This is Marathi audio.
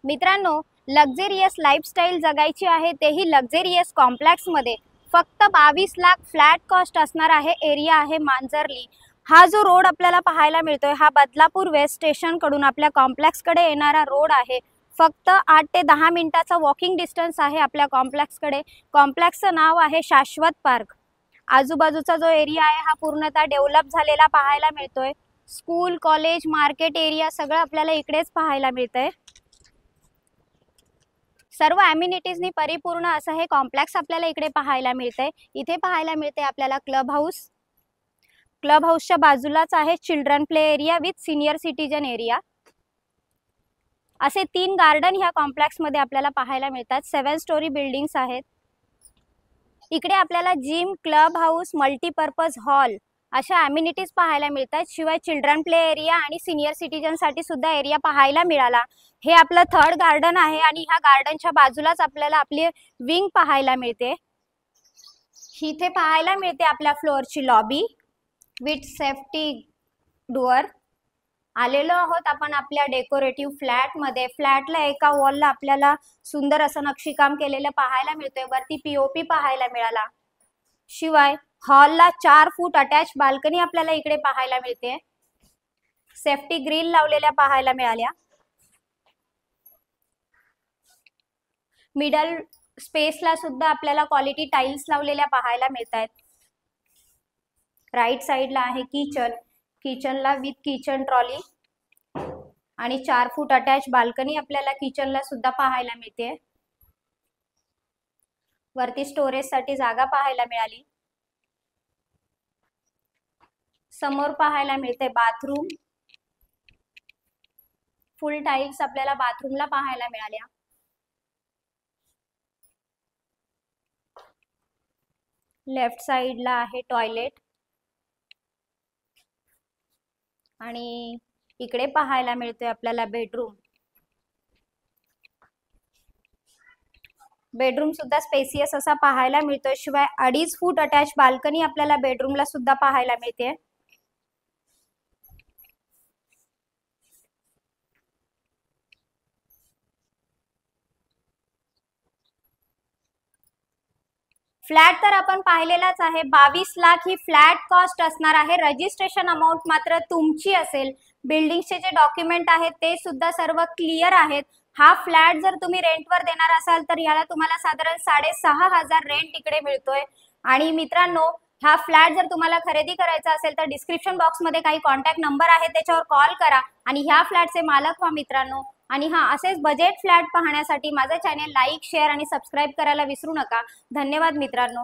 मित्रांनो, लक्झरियस लाईफस्टाईल जगायची आहे तेही लक्झरियस कॉम्प्लेक्समध्ये फक्त 22 लाख फ्लॅट कॉस्ट असणार आहे. एरिया आहे मांजरली. हा जो रोड आपल्याला पाहायला मिळतोय हा बदलापूर वेस्ट स्टेशन कडून आपल्या कॉम्प्लेक्सकडे येणारा रोड आहे. फक्त 8 ते 10 मिनिटाचा वॉकिंग डिस्टन्स आहे आपल्या कॉम्प्लेक्सकडे. कॉम्प्लेक्सचं नाव आहे शाश्वत पार्क. आजूबाजूचा जो एरिया आहे हा पूर्णतः डेव्हलप झालेला पाहायला मिळतोय. स्कूल, कॉलेज, मार्केट एरिया सगळं आपल्याला इकडेच पाहायला मिळतंय. सर्व ॲम्युनिटीजनी परिपूर्ण असं हे कॉम्प्लेक्स आपल्याला इकडे पाहायला मिळतंय. इथे पाहायला मिळते आपल्याला क्लब हाऊस. क्लब हाऊसच्या बाजूलाच आहे children play area with senior citizen area. असे 3 गार्डन ह्या कॉम्प्लेक्समध्ये आपल्याला पाहायला मिळतात. 7 स्टोरी बिल्डिंग्स आहेत. इकडे आपल्याला gym, club house, multipurpose hall अशा ॲम्युनिटीज पाहायला मिळतात. शिवाय चिल्ड्रन प्ले एरिया आणि सिनियर सिटीजनसाठी सुद्धा एरिया पाहायला मिळाला. हे आपलं 3rd गार्डन आहे आणि ह्या गार्डनच्या बाजूलाच आपल्याला आपली विंग पाहायला मिळते. इथे पाहायला मिळते आपल्या फ्लोअरची लॉबी विथ सेफ्टी डोअर. आलेलो आहोत आपण आपल्या डेकोरेटिव्ह फ्लॅटमध्ये. फ्लॅटला एका वॉलला आपल्याला सुंदर असं नक्षीकाम केलेलं पाहायला मिळतंय. वरती पीओपी पाहायला मिळाला. शिवाय हॉलला 4 फूट अटॅच बाल्कनी आपल्याला इकडे पाहायला मिळते. सेफ्टी ग्रिल लावलेल्या पाहायला मिळाल्या. मिडल स्पेसला सुद्धा आपल्याला क्वालिटी टाइल्स लावलेल्या पाहायला मिळत आहेत. राईट साइडला आहे किचन. किचनला विथ किचन ट्रॉली आणि 4 फूट अटॅच बाल्कनी आपल्याला किचनला सुद्धा पाहायला मिळते. वरती स्टोरेज साठी जागा पाहायला मिळाली. समोर पाहायला मिळते बाथरूम. फुल टाइल्स आपल्याला बाथरूमला पाहायला मिळाल्या. लेफ्ट साइडला आहे टॉयलेट आणि इकडे पाहायला मिळतोय आपल्याला बेडरूम. बेडरूम सुद्धा स्पेसियस असा पाहायला मिळतोय. शिवाय 2.5 फूट अटॅच बाल्कनी आपल्याला बेडरूमला सुद्धा पाहायला मिळते. फ्लॅट तर आपण पाहिलेलाच आहे. 22 लाख ही फ्लॅट कॉस्ट असणार आहे. रजिस्ट्रेशन अमाऊंट मात्र तुमची असेल. बिल्डिंगचे जे डॉक्युमेंट आहेत ते सुद्धा सर्व क्लिअर आहेत. हा फ्लॅट जर तुम्ही रेंटवर देणार असाल तर याला तुम्हाला साधारण 6,500 रेंट इकडे मिळतोय. आणि मित्रांनो, हा फ्लॅट जर तुम्हाला खरेदी करायचा असेल तर डिस्क्रिप्शन बॉक्समध्ये काही कॉन्टॅक्ट नंबर आहे त्याच्यावर कॉल करा आणि ह्या फ्लॅटचे मालक व्हा मित्रांनो. आणि असेच बजेट फ्लॅट पाहण्यासाठी माझं चॅनल लाईक, शेअर आणि सबस्क्राईब करायला विसरू नका. धन्यवाद मित्रांनो.